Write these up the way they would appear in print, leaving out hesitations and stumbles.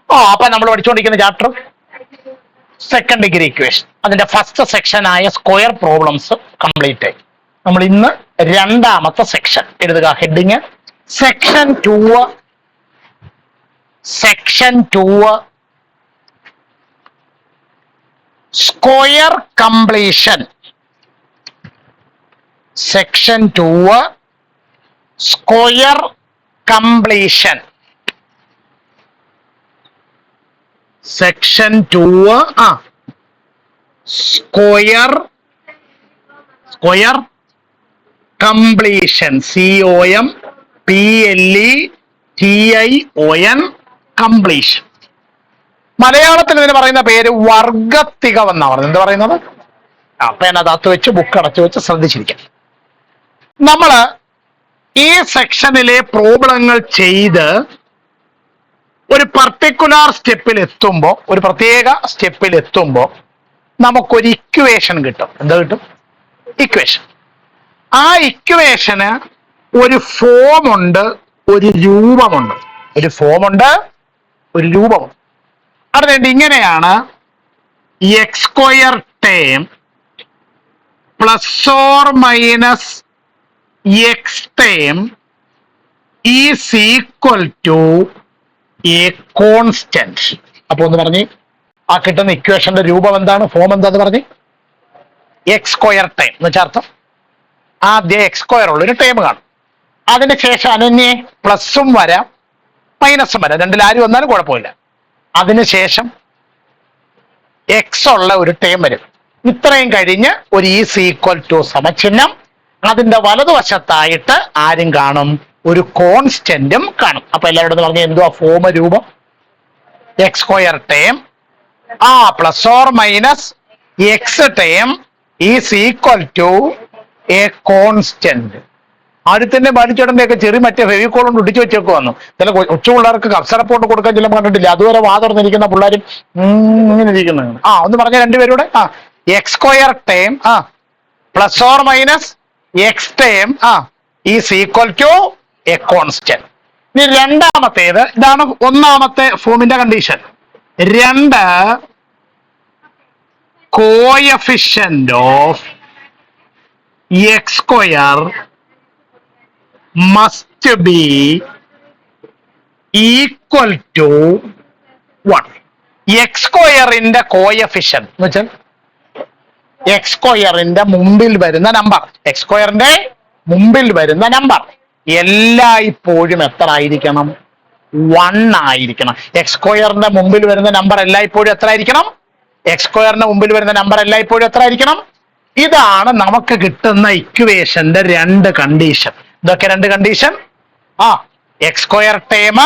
അപ്പൊ നമ്മൾ പഠിച്ചുകൊണ്ടിരിക്കുന്ന ചാപ്റ്റർ സെക്കൻഡ് ഡിഗ്രി ഇക്വേഷൻ, അതിന്റെ ഫസ്റ്റ് സെക്ഷൻ ആയ സ്ക്വയർ പ്രോബ്ലംസ് കംപ്ലീറ്റ് ആയി. നമ്മൾ ഇന്ന് രണ്ടാമത്തെ സെക്ഷൻ എഴുതുക. Heading section 2, square completion. Section 2 square completion. Section 2 square completion. COMPLETION completion. മലയാളത്തിൽ ഇതിന് പറയുന്ന പേര് വർഗത്തികം എന്നാണ് പറയുന്നത്. എന്താ പറയുന്നത്? അപ്പൊ അതിനകത്ത് വെച്ച് ബുക്ക് അടച്ചു വെച്ച് ശ്രദ്ധിച്ചിരിക്കാം. നമ്മള് ഈ സെക്ഷനിലെ പ്രോബ്ലങ്ങൾ ചെയ്ത് ഒരു പർട്ടിക്കുലർ സ്റ്റെപ്പിൽ എത്തുമ്പോൾ, ഒരു പ്രത്യേക സ്റ്റെപ്പിൽ എത്തുമ്പോൾ നമുക്കൊരു ഇക്വേഷൻ കിട്ടും. എന്താ കിട്ടും? ഇക്വേഷൻ. ആ ഇക്വേഷന് ഒരു ഫോമുണ്ട്, ഒരു രൂപമുണ്ട്. ഒരു ഫോമുണ്ട്, ഒരു രൂപമുണ്ട്. അതുകൊണ്ട് ഇങ്ങനെയാണ്: X square term plus or minus X term is equal to a constant. അപ്പൊ ഒന്ന് പറഞ്ഞ്, ആ കിട്ടുന്ന ഇക്വേഷന്റെ രൂപം എന്താണ്, ഫോം എന്താന്ന് പറഞ്ഞ്? എക്സ് സ്ക്വയർ ടേം എന്ന് വെച്ചാൽ അർത്ഥം ആദ്യം എക്സ് സ്ക്വയർ ഉള്ള ഒരു ടേം കാണും. അതിന് ശേഷം അനന്യെ പ്ലസും വരാം മൈനസും വരാം, രണ്ടിൽ ആര് വന്നാലും കുഴപ്പമില്ല. അതിനുശേഷം എക്സ് ഉള്ള ഒരു ടേം വരും. ഇത്രയും കഴിഞ്ഞ് ഒരു ഈസ് ഈക്വൽ ടു സമചിഹ്നം, അതിന്റെ വലതുവശത്തായിട്ട് ആരും കാണും? ഒരു കോൺസ്റ്റന്റും കാണും. അപ്പൊ എല്ലാവരോടും പറഞ്ഞ എന്തുവാ ഫോം, രൂപം? X square term plus or minus X term is equal to a constant. ആദ്യത്തിന്റെ ബാലിച്ചേട്ടന്റെ ഒക്കെ ചെറിയ മറ്റേ ഫെവിക്കോൾ കൊണ്ട് ഒടിച്ചു വെച്ചൊക്കെ വന്നു. ചില കൊച്ചു പിള്ളേർക്ക് കപ്സറപ്പോട്ട് കൊടുക്കാൻ ചില കണ്ടിട്ടില്ല, അതുവരെ വാതുറന്നിരിക്കുന്ന പിള്ളേരും ഇങ്ങനെ ഇരിക്കുന്നതാണ്. ഒന്ന് പറഞ്ഞ രണ്ടുപേരുടെ X square term plus or minus X term is equal to a constant. ഇനി രണ്ടാമത്തേത്, ഇതാണ് ഒന്നാമത്തെ ഫോമിന്റെ condition. 2 coefficient of X square must be equal to 1. X സ്ക്വയറിന്റെ കോഎഫിഷ്യന്റ് എന്ന് വെച്ചാൽ എക്സ് സ്ക്വയറിന്റെ മുമ്പിൽ വരുന്ന നമ്പർ, എക്സ് സ്ക്വയറിന്റെ മുമ്പിൽ വരുന്ന നമ്പർ എല്ലായ്പ്പോഴും എത്ര ആയിരിക്കണം? 1 ആയിരിക്കണം. എക്സ് സ്ക്വയറിന്റെ മുമ്പിൽ വരുന്ന നമ്പർ എല്ലായ്പ്പോഴും എത്ര ആയിരിക്കണം? എക്സ് സ്ക്വയറിന്റെ മുമ്പിൽ വരുന്ന നമ്പർ എല്ലായ്പ്പോഴും എത്ര ആയിരിക്കണം? ഇതാണ് നമുക്ക് കിട്ടുന്ന ഇക്വേഷന്റെ 2 കണ്ടീഷൻ. ഇതൊക്കെ 2 condition. X square term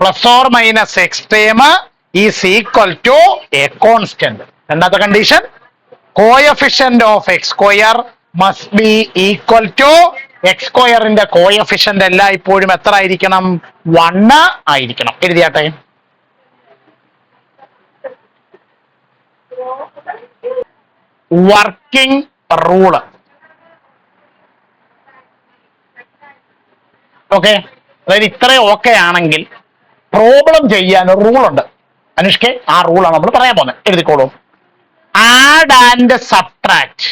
plus or minus X term is equal to a constant. രണ്ടാമത്തെ condition, coefficient of X square must be equal to x സ്ക്വയറിന്റെ കോഎഫിഷ്യന്റ് എല്ലായ്പ്പോഴും എത്ര ആയിരിക്കണം? 1 ആയിരിക്കണം. എഴുതിയാട്ടെ. Working rule. ഓക്കെ, അതായത് ഇത്രയും ഓക്കെ ആണെങ്കിൽ പ്രോബ്ലം ചെയ്യാൻ ഒരു റൂളുണ്ട്. അനുഷ്കെ, ആ റൂളാണ് നമ്മൾ പറയാൻ പോകുന്നത്. എഴുതിക്കോളൂ. Add and subtract.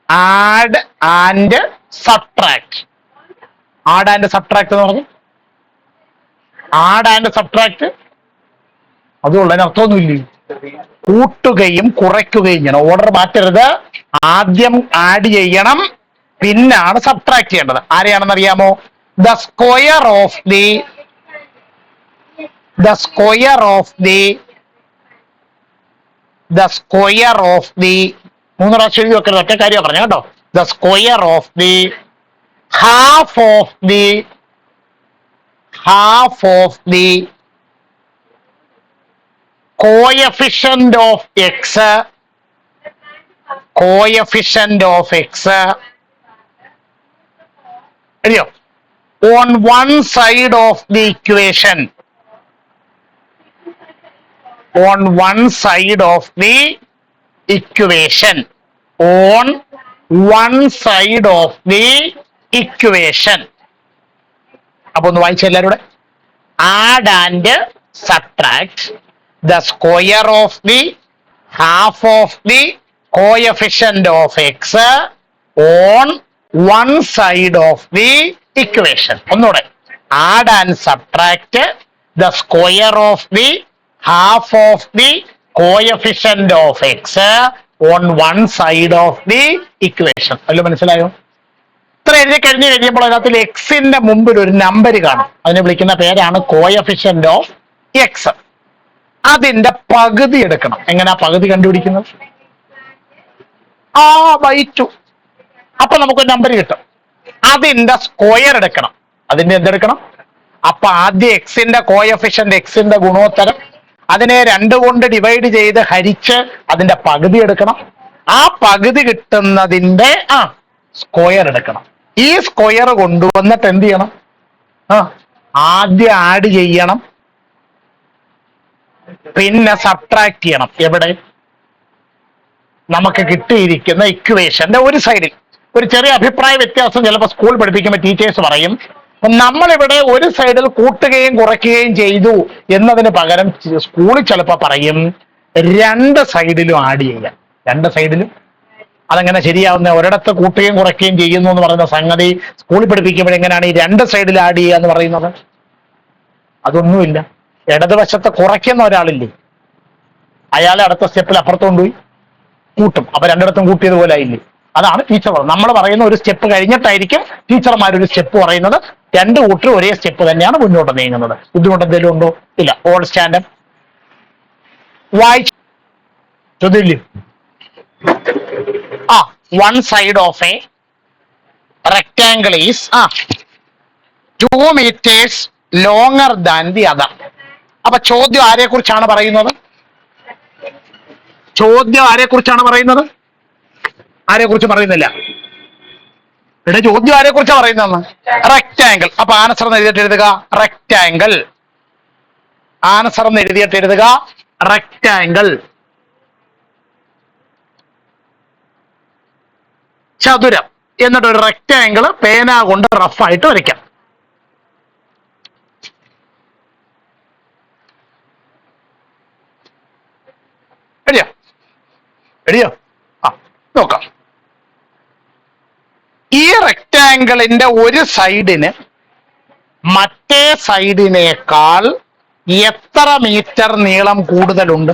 Add and subtract. Add and subtract എന്ന് പറഞ്ഞു. ആഡ് ആൻഡ് സബ്ട്രാക്ട് അതുള്ളതിന് അർത്ഥമൊന്നുമില്ലേ? കൂട്ടുകയും കുറയ്ക്കുകയും ചെയ്യണം. ഓർഡർ മാറ്റരുത്. ആദ്യം ആഡ് ചെയ്യണം, പിന്നാണ് സബ്ട്രാക്ട് ചെയ്യേണ്ടത്. ആരെയാണെന്ന് അറിയാമോ? ദ സ്ക്വയർ ഓഫ് ദി 3 പ്രാവശ്യം എഴുതി വെക്കരുത്, ഒറ്റ കാര്യം പറഞ്ഞു കേട്ടോ. The square of the half of the coefficient of x അറിയോ? on one side of the equation. On one side of the equation. അപ്പൊ ഒന്ന് വായിച്ച എല്ലാവരുടെ. add and subtract the square of the half of the coefficient of x on one side of the equation. ഒന്നുകൂടെ, add and subtract the square of the half of the coefficient of x on one side of the equation. അല്ലോ മനസ്സിലായോ? ഇത്ര എഴുതി കഴിയുമ്പോൾ അതിനകത്തിൽ എക്സിന്റെ മുമ്പിൽ ഒരു number കാണും. അതിനെ വിളിക്കുന്ന പേരാണ് കോയഫിഷ്യന്റ് ഓഫ് എക്സ്. അതിന്റെ പകുതി എടുക്കണം. എങ്ങനെയാ പകുതി കണ്ടുപിടിക്കുന്നത്? ബൈ 2. അപ്പൊ നമുക്ക് നമ്പർ കിട്ടും. അതിന്റെ സ്ക്വയർ എടുക്കണം. അതിന്റെ എന്തെടുക്കണം? അപ്പൊ ആദ്യം എക്സിന്റെ കോയഫിഷ്യന്റ്, എക്സിന്റെ ഗുണോത്തരം, അതിനെ 2 കൊണ്ട് ഡിവൈഡ് ചെയ്ത് ഹരിച്ച് അതിന്റെ പകുതി എടുക്കണം. ആ പകുതി കിട്ടുന്നതിന്റെ സ്ക്വയർ എടുക്കണം. ഈ സ്ക്വയർ കൊണ്ടുവന്നിട്ട് എന്ത് ചെയ്യണം? ആദ്യം ആഡ് ചെയ്യണം, പിന്നെ സബ്ട്രാക്ട് ചെയ്യണം. എവിടെ? നമുക്ക് കിട്ടിയിരിക്കുന്ന ഇക്വേഷന്റെ ഒരു സൈഡിൽ. ഒരു ചെറിയ അഭിപ്രായ വ്യത്യാസം ചിലപ്പോൾ സ്കൂൾ പഠിപ്പിക്കുമ്പോൾ ടീച്ചേഴ്സ് പറയും, നമ്മളിവിടെ ഒരു സൈഡിൽ കൂട്ടുകയും കുറയ്ക്കുകയും ചെയ്തു എന്നതിന് പകരം സ്കൂളിൽ ചിലപ്പോൾ പറയും 2 സൈഡിലും ആഡ് ചെയ്യാം. 2 സൈഡിലും. അതെങ്ങനെ ശരിയാവുന്ന? ഒരിടത്ത് കൂട്ടുകയും കുറയ്ക്കുകയും ചെയ്യുന്നു എന്ന് പറയുന്ന സംഗതി സ്കൂളിൽ പഠിപ്പിക്കുമ്പോൾ എങ്ങനെയാണ് ഈ 2 സൈഡിൽ ആഡ് ചെയ്യുക എന്ന് പറയുന്നത്? അതൊന്നുമില്ല. ഇടതുവശത്ത് കുറയ്ക്കുന്ന ഒരാളില്ലേ, അയാളെ അടുത്ത സ്റ്റെപ്പിൽ അപ്പുറത്ത് കൊണ്ടുപോയി കൂട്ടും. അപ്പൊ 2 കൂട്ടിയതുപോലെ ആയില്ലേ? അതാണ് ടീച്ചർ പറയുന്നത്. നമ്മൾ പറയുന്ന ഒരു സ്റ്റെപ്പ് കഴിഞ്ഞിട്ടായിരിക്കും ടീച്ചർമാർ ഒരു സ്റ്റെപ്പ് പറയുന്നത്. 2 കൂട്ടർ ഒരേ സ്റ്റെപ്പ് തന്നെയാണ് മുന്നോട്ട് നീങ്ങുന്നത്. ബുദ്ധിമുട്ട് എന്തെങ്കിലും ഉണ്ടോ? ഇല്ല. ഓൾ സ്റ്റാൻഡ് വായിച്ചു. ചോദ്യം. one side of a rectangle is 2 meters longer than the other. അപ്പൊ ചോദ്യം ആരെ കുറിച്ചാണ് പറയുന്നത്? ചോദ്യം ആരെ കുറിച്ചാണ് പറയുന്നത്? ആരെ കുറിച്ച് പറയുന്നില്ല. ഇവിടെ ചോദ്യം ആരെ കുറിച്ചാണ് പറയുന്നത്? റെക്ടാങ്കിൾ. അപ്പൊ ആൻസർ എന്ന് എഴുതിയിട്ട് എഴുതുക റെക്ടാങ്കിൾ. ആൻസർ എന്ന് എഴുതിയിട്ട് എഴുതുക റെക്ടാങ്കിൾ. ചതുരം. എന്നിട്ട് ഒരു റെക്ടാങ്കിൾ പേന കൊണ്ട് റഫായിട്ട് വരയ്ക്കാം. എഴുതിയോ? നോക്കാം. ഈ റെക്ടാങ്കിളിന്റെ ഒരു സൈഡിന് മറ്റേ സൈഡിനേക്കാൾ എത്ര മീറ്റർ നീളം കൂടുതലുണ്ട്?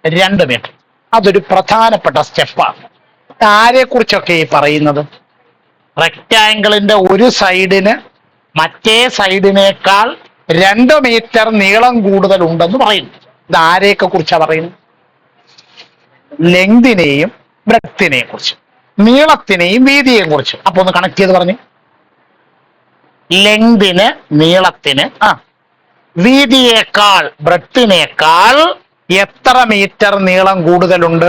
2 മീറ്റർ. അതൊരു പ്രധാനപ്പെട്ട സ്റ്റെപ്പാണ്. ആരെ കുറിച്ചൊക്കെ ഈ പറയുന്നത്? റെക്ടാങ്കിളിന്റെ ഒരു സൈഡിന് മറ്റേ സൈഡിനേക്കാൾ 2 മീറ്റർ നീളം കൂടുതലുണ്ടെന്ന് പറയുന്നു. ഇത് ആരെയൊക്കെ കുറിച്ചാണ് പറയുന്നത്? ലെങ്തിനെയും ബ്രെഡ്ത്തിനെയും കുറിച്ച്, നീളത്തിനെയും വീതിയെയും കുറിച്ച്. അപ്പൊ ഒന്ന് കണക്ട് ചെയ്ത് പറഞ്ഞു. ലെങ്തിന്, നീളത്തിന്, വീതിയേക്കാൾ, ബ്രെഡ്ത്തിനേക്കാൾ എത്ര മീറ്റർ നീളം കൂടുതലുണ്ട്?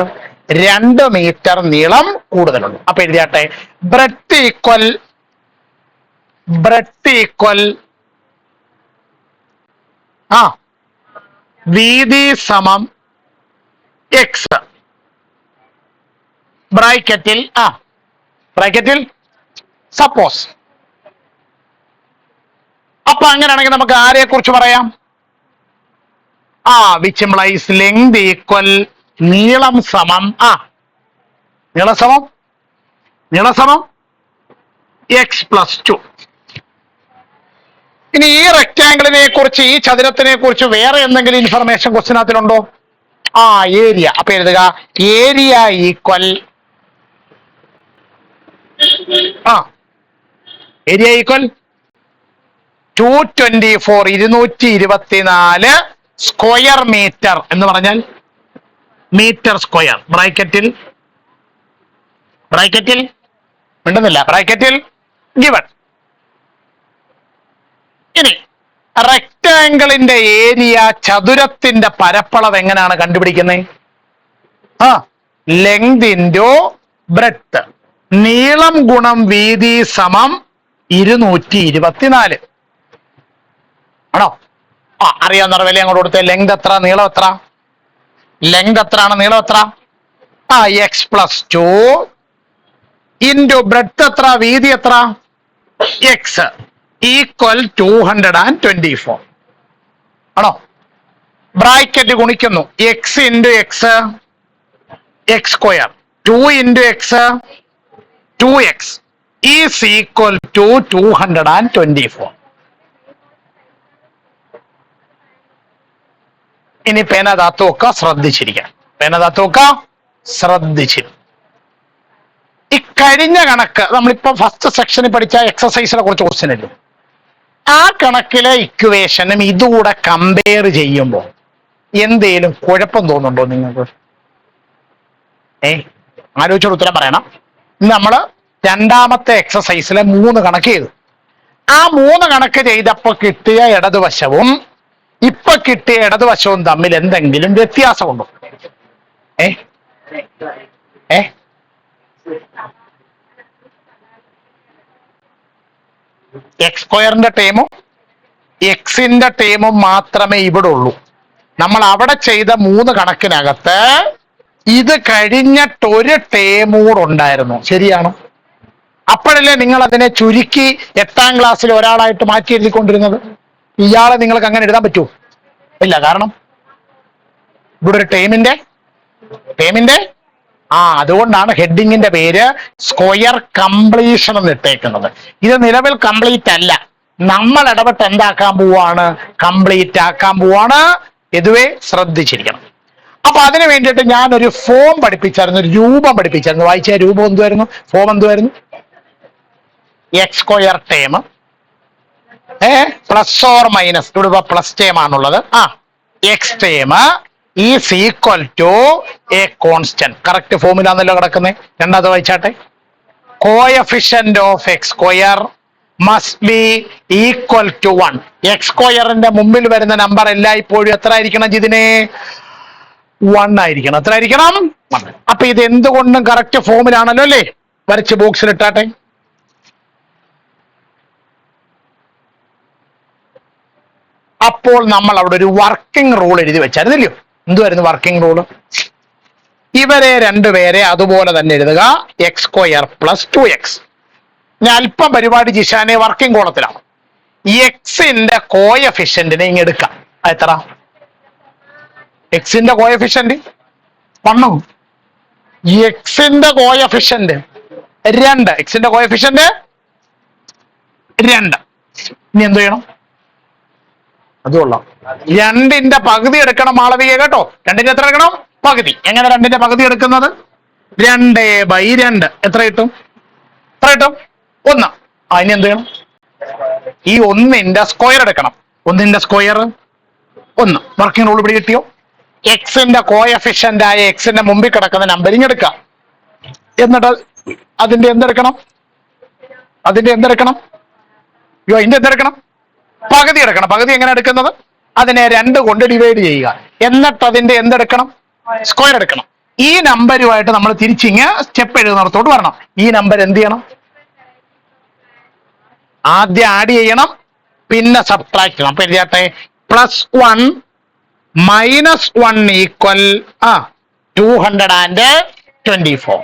2 മീറ്റർ നീളം കൂടുതലുണ്ട്. അപ്പൊ എഴുതിയാട്ടെ, ബ്രെഡ്ത്ത് ഈക്വൽ വീതി സമം എക്സ്. ബ്രാക്കറ്റിൽ സപ്പോസ്. അപ്പൊ അങ്ങനെയാണെങ്കിൽ നമുക്ക് ആരെ കുറിച്ച് പറയാം? വിച്ച് ഇംപ്ലൈസ് ലെങ്ത് ഈക്വൽ നീളം സമം നീളം സമം x+2. ഇനി ഈ റെക്ടാങ്കിളിനെ കുറിച്ച്, ഈ ചതുരത്തിനെ കുറിച്ച് വേറെ എന്തെങ്കിലും ഇൻഫർമേഷൻ ക്വസ്റ്റിനകത്തിലുണ്ടോ? ഏരിയ. അപ്പൊ എഴുതുക area equal area equal 224 square metre എന്ന് പറഞ്ഞാൽ മീറ്റർ സ്ക്വയർ. ബ്രാക്കറ്റിൽ മിണ്ടുന്നില്ല, ബ്രാക്കറ്റിൽ ഗിവൺ. ഇനി റെക്ടാങ്കിളിന്റെ ഏരിയ, ചതുരത്തിന്റെ പരപ്പളവ് എങ്ങനെയാണ് കണ്ടുപിടിക്കുന്നത്? ലെങ്ത് ഇൻറ്റു ബ്രെഡ്ത്ത്, നീളം ഗുണം വീതി സമം 224 ആണോ? അറിയാവുന്ന വില അങ്ങോട്ട് കൊടുത്തേ. ലെങ്ത് എത്ര, നീളം എത്ര? ലെങ്ത് എത്രയാണ്, നീളം എത്ര? x+2 ഇൻറ്റു ബ്രെഡ്ത്ത് എത്ര, വീതി എത്ര? x equal 224. ആണോ? ബ്രാക്കറ്റ് ഗുണിക്കുന്നു, X into X X square, 2 into X 2x is equal to 224. ഇനി പേന താത്തുവൊക്കെ ശ്രദ്ധിച്ചിരിക്കണം, പേന താത്തുവൊക്കെ ശ്രദ്ധിച്ചിരിക്കും. ഈ കഴിഞ്ഞ കണക്ക് നമ്മളിപ്പോ ഫസ്റ്റ് സെക്ഷനിൽ പഠിച്ച എക്സസൈസിനെ കുറിച്ച് ക്വസ്റ്റ്യൻ ഇല്ലേ, ആ കണക്കിലെ ഇക്വേഷനും ഇതുകൂടെ കമ്പയർ ചെയ്യുമ്പോൾ എന്തേലും കുഴപ്പം തോന്നുന്നുണ്ടോ നിങ്ങൾക്ക്? ആലോചിച്ചോട് ഉത്തരം പറയണം. നമ്മള് രണ്ടാമത്തെ എക്സസൈസിലെ 3 കണക്ക് ചെയ്തു. ആ 3 കണക്ക് ചെയ്തപ്പോ കിട്ടിയ ഇടതുവശവും ഇപ്പൊ കിട്ടിയ ഇടതുവശവും തമ്മിൽ എന്തെങ്കിലും വ്യത്യാസമുണ്ടോ? ഏ ഏ എക്സ് സ്ക്വയറിന്റെ ടേമും എക്സിന്റെ ടേമും മാത്രമേ ഇവിടെ ഉള്ളൂ. നമ്മൾ അവിടെ ചെയ്ത 3 കണക്കിനകത്ത് ഇത് കഴിഞ്ഞിട്ടൊരു ടേമൂടെ ഉണ്ടായിരുന്നു. ശരിയാണോ? അപ്പോഴല്ലേ നിങ്ങൾ അതിനെ ചുരുക്കി 8ാം ക്ലാസ്സിൽ ഒരാളായിട്ട് മാറ്റി എഴുതിക്കൊണ്ടിരുന്നത്. ഇയാളെ നിങ്ങൾക്ക് അങ്ങനെ എഴുതാൻ പറ്റുമോ? ഇല്ല. കാരണം ഇവിടെ ഒരു ടേമിന്റെ അതുകൊണ്ടാണ് ഹെഡിങ്ങിന്റെ പേര് സ്ക്വയർ കംപ്ലീഷൻ എന്ന് ഇട്ടേക്കുന്നത്. ഇത് നിലവിൽ കംപ്ലീറ്റ് അല്ല, നമ്മൾ ഇടപെട്ട് എന്താക്കാൻ പോവാണ്? കംപ്ലീറ്റ് ആക്കാൻ പോവാണ്. ഇതുവേ ശ്രദ്ധിച്ചിരിക്കണം. അപ്പൊ അതിന് വേണ്ടിയിട്ട് ഞാനൊരു ഫോം പഠിപ്പിച്ചായിരുന്നു, ഒരു രൂപം പഠിപ്പിച്ചായിരുന്നു. വായിച്ച രൂപം എന്തുവായിരുന്നു? ഫോം എന്തുവായിരുന്നു? X square term plus or minus, ഇവിടെ പ്ലസ് ടേം ആണുള്ളത്. X term is equal to a constant. Correct ഫോമിലാന്നല്ലോ കിടക്കുന്നത്. രണ്ടാമത് വായിച്ചാട്ടെ. Coefficient of X square must be equal to 1. X സ്ക്വയറിന്റെ മുമ്പിൽ വരുന്ന നമ്പർ എല്ലായ്പ്പോഴും എത്ര ആയിരിക്കണം? ഇതിനെ 1 ആയിരിക്കണം. എത്ര ആയിരിക്കണം? 1. അപ്പൊ ഇത് എന്തുകൊണ്ടും കറക്റ്റ് ഫോമിലാണല്ലോ അല്ലേ? വരച്ച് ബോക്സിൽ ഇട്ടാട്ടെ. അപ്പോൾ നമ്മൾ അവിടെ ഒരു വർക്കിംഗ് റൂൾ എഴുതി വെച്ചായിരുന്നില്ലയോ? എന്തുവായിരുന്നു വർക്കിംഗ് റൂള്? ഇവരെ രണ്ടുപേരെ അതുപോലെ തന്നെ എഴുതുക, എക്സ് സ്ക്വയർ പ്ലസ് 2x. ഞാൻ അല്പം പരിപാടി ജിഷാനെ വർക്കിംഗ് കോളത്തിലാണ്. എക്സിന്റെ കോയഫിഷ്യന്റിനെ ഇങ്ങ് എടുക്കാം. എത്ര? എക്സിന്റെ കോയഫിഷ്യന്റ് 1. എക്സിന്റെ കോയഫിഷ്യന്റ് 2. എക്സിന്റെ കോയഫിഷ്യന്റ് 2. ഇനി എന്ത് ചെയ്യണം? അതുകൊള്ളാം. 2ന്റെ പകുതി എടുക്കണം മാളവിക, കേട്ടോ. 2ന്റെ എത്ര എടുക്കണം? പകുതി. എങ്ങനെ 2ന്റെ പകുതി എടുക്കുന്നത്? 2/2. എത്ര കിട്ടും? 1. ഇനി എന്ത് ചെയ്യണം? ഈ 1ന്റെ സ്ക്വയർ എടുക്കണം. 1ന്റെ സ്ക്വയർ 1. വർക്കിംഗ് റൂൾ ഇവിടെ കിട്ടിയോ? എക്സിന്റെ കോയഫിഷ്യന്റ് ആയ എക്സിന്റെ മുമ്പിൽ കിടക്കുന്ന നമ്പറിങ് എടുക്കാം. എന്നിട്ട് അതിന്റെ എന്തെടുക്കണം? അതിന്റെ എന്തെടുക്കണം? പകുതി എടുക്കണം. പകുതി എങ്ങനെ എടുക്കുന്നത്? അതിനെ 2 കൊണ്ട് ഡിവൈഡ് ചെയ്യുക. എന്നിട്ട് അതിന്റെ എന്തെടുക്കണം? സ്ക്വയർ എടുക്കണം. ഈ നമ്പരുമായിട്ട് നമ്മൾ തിരിച്ചിങ്ങ് സ്റ്റെപ്പ് എഴുതുന്നിടത്തോട്ട് വരണം. ഈ നമ്പർ എന്ത് ചെയ്യണം? ആദ്യം ആഡ് ചെയ്യണം, പിന്നെ സബ്ട്രാക്ട് ചെയ്യണം. അപ്പൊ എഴുതിയാട്ടെ, +1 - 1 ഈക്വൽ 224.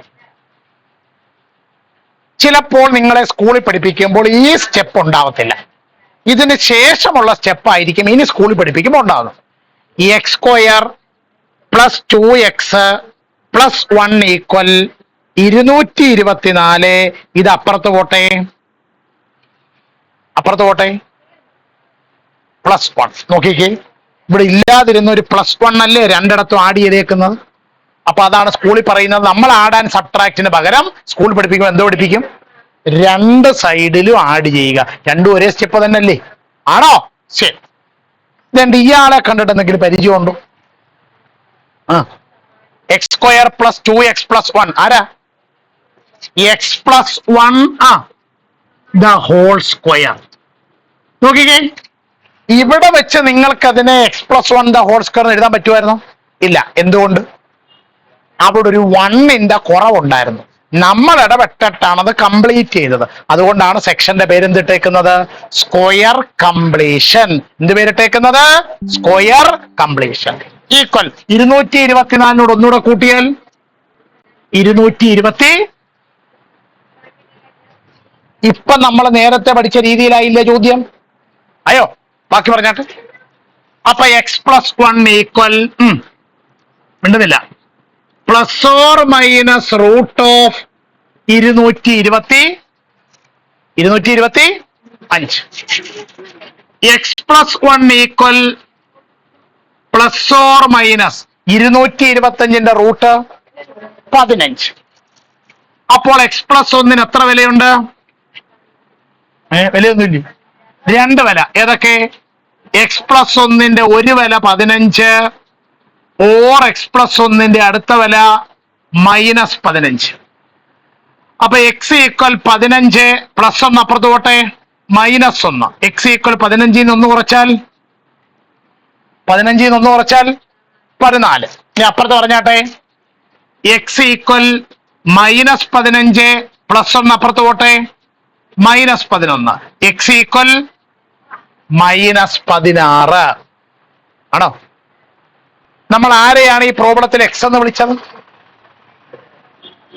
ചിലപ്പോൾ നിങ്ങളെ സ്കൂളിൽ പഠിപ്പിക്കുമ്പോൾ ഈ സ്റ്റെപ്പ് ഉണ്ടാവത്തില്ല. ഇതിന് ശേഷമുള്ള സ്റ്റെപ്പ് ആയിരിക്കും ഇനി സ്കൂളിൽ പഠിപ്പിക്കുമ്പോൾ ഉണ്ടാകുന്നത്. X square plus 2x plus 1 equal 224. ഇത് അപ്പുറത്ത് പോട്ടെ, +1. നോക്കിക്കേ, ഇവിടെ ഇല്ലാതിരുന്ന ഒരു +1 അല്ലേ രണ്ടിടത്തും ആഡ് ചെയ്തേക്കുന്നത്. അപ്പൊ അതാണ് സ്കൂളിൽ പറയുന്നത്. നമ്മൾ ആഡ് ആൻഡ് സബ്ട്രാക്റ്റിന് പകരം സ്കൂൾ പഠിപ്പിക്കുമ്പോൾ എന്തോ പഠിപ്പിക്കും? 2 സൈഡിലും ആഡ് ചെയ്യുക. രണ്ടും ഒരേ സ്റ്റെപ്പ് തന്നെ അല്ലേ? ആണോ? ശരി. ഇയാളെ കണ്ടിട്ട് എന്തെങ്കിലും പരിചയമുണ്ടോ? X square plus 2x plus 1. ആരാ? X plus 1 the whole square. നോക്കിക്കേ, ഇവിടെ വെച്ച് നിങ്ങൾക്ക് അതിനെ x plus 1 the whole square എഴുതാൻ പറ്റുമായിരുന്നോ? ഇല്ല. എന്തുകൊണ്ട്? അവിടെ ഒരു 1ന്റെ കുറവുണ്ടായിരുന്നു. നമ്മൾ ഇടപെട്ടിട്ടാണ് അത് കംപ്ലീറ്റ് ചെയ്തത്. അതുകൊണ്ടാണ് സെക്ഷന്റെ പേരെന്തിട്ടേക്കുന്നത്? Square completion. എന്ത് പേരിട്ടേക്കുന്നത്? Square completion. ഈക്വൽ 224 ഒന്നുകൂടെ കൂട്ടിയാൽ 220. ഇപ്പൊ നമ്മൾ നേരത്തെ പഠിച്ച രീതിയിലായില്ലേ ചോദ്യം? അയ്യോ, ബാക്കി പറഞ്ഞാട്ടെ. അപ്പൊ x+1 ഈക്വൽ മിണ്ടുന്നില്ല ± റൂട്ട് ഓഫ് 225. x+1 ഈക്വൽ ± 225ന്റെ റൂട്ട് 15. അപ്പോൾ x+1 എത്ര വിലയുണ്ട്? വിലയൊന്നുമില്ല, 2 വില. ഏതൊക്കെ? x+1ന്റെ ഒരു വില 15 ഓർ x+1ന്റെ അടുത്ത വില -15. അപ്പൊ x ഈക്വൽ 15 +1 അപ്പുറത്ത് പോട്ടെ -1. x ഈക്വൽ 15 1 കുറച്ചാൽ 14. ഇനി അപ്പുറത്ത് പറഞ്ഞാട്ടെ x ഈക്വൽ -15 +1 അപ്പുറത്ത് പോട്ടെ -11. x ഈക്വൽ -16 ആണോ? നമ്മൾ ആരെയാണ് ഈ പ്രോബ്ലത്തിൽ x എന്ന് വിളിച്ചത്?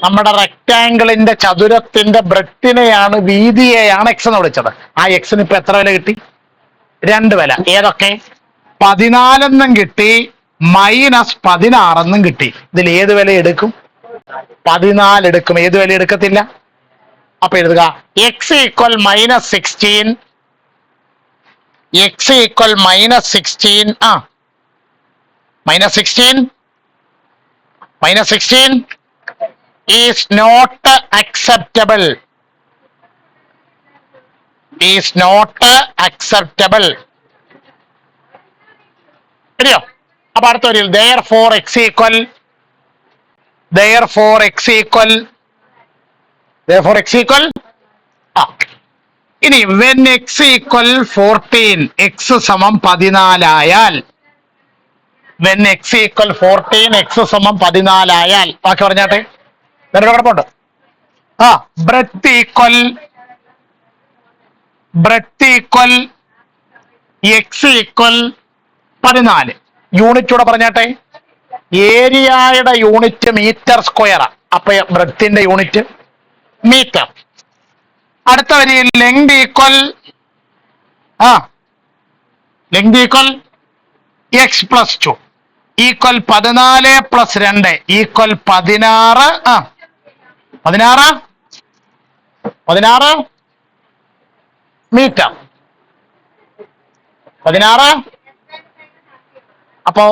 നമ്മുടെ റെക്ടാങ്കിളിന്റെ ചതുരത്തിന്റെ ബ്രെഡ്ത്തിനെയാണ്, വീതിയെയാണ് x എന്ന് വിളിച്ചത്. ആ എക്സിന് ഇപ്പൊ എത്ര വില കിട്ടി? 2 വില. ഏതൊക്കെ? 14 എന്നും കിട്ടി -16 എന്നും കിട്ടി. ഇതിൽ ഏത് വില എടുക്കും? 14 എടുക്കും. ഏത് വില എടുക്കത്തില്ല? അപ്പൊ എഴുതുക x equal -16. x equal -16. -16 is not acceptable. ശരിയോ? അപ്പൊ അടുത്ത വരിയിൽ therefore x equal ഇനി when x equal 14, x സമം 14 ആയാൽ, when x equal 14, x സമം 14 ആയാൽ, ബാക്കി പറഞ്ഞാട്ടെ, വേറെ കുഴപ്പമുണ്ട്. Breadth equal x equal 14. Unit കൂടെ പറഞ്ഞാട്ടെ. ഏരിയയുടെ യൂണിറ്റ് മീറ്റർ സ്ക്വയർ. അപ്പൊ ബ്രെഡ്ത്തിന്റെ യൂണിറ്റ് മീറ്റർ. അടുത്ത വരിയിൽ length equal x+2 equal 14 + 2 equal 16. 16 metre. 16. അപ്പോ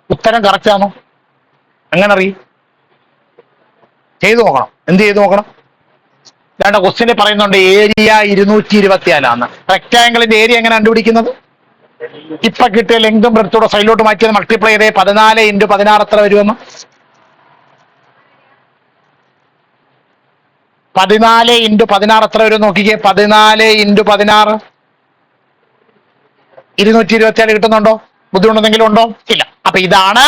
ഉത്തരം കറക്റ്റ് ആണോ? എങ്ങനെ അറിയും? ചെയ്തു നോക്കണം. എന്ത് ചെയ്തു നോക്കണം? രണ്ട് ക്വസ്റ്റ്യനിൽ പറയുന്നുണ്ട് ഏരിയ 224 റെക്ടാങ്കിളിന്റെ ഏരിയ എങ്ങനെ കണ്ടുപിടിക്കുന്നത്? ഇപ്പൊ കിട്ടിയ ലെങ്തും ബ്രെഡ്ത്തൂടെ സൈഡിലോട്ട് മാറ്റിയത് മൾട്ടിപ്ലൈ ചെയ്തേ 14 × 16 എത്ര വരുമെന്ന്? 14 × 16 എത്ര വരും നോക്കിക്കേ. 14 × 16 224 കിട്ടുന്നുണ്ടോ? ബുദ്ധിമുട്ടെന്തെങ്കിലും ഉണ്ടോ? ഇല്ല. അപ്പൊ ഇതാണ്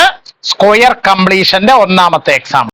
സ്ക്വയർ കംപ്ലീഷന്റെ ഒന്നാമത്തെ എക്സാമ്പിൾ.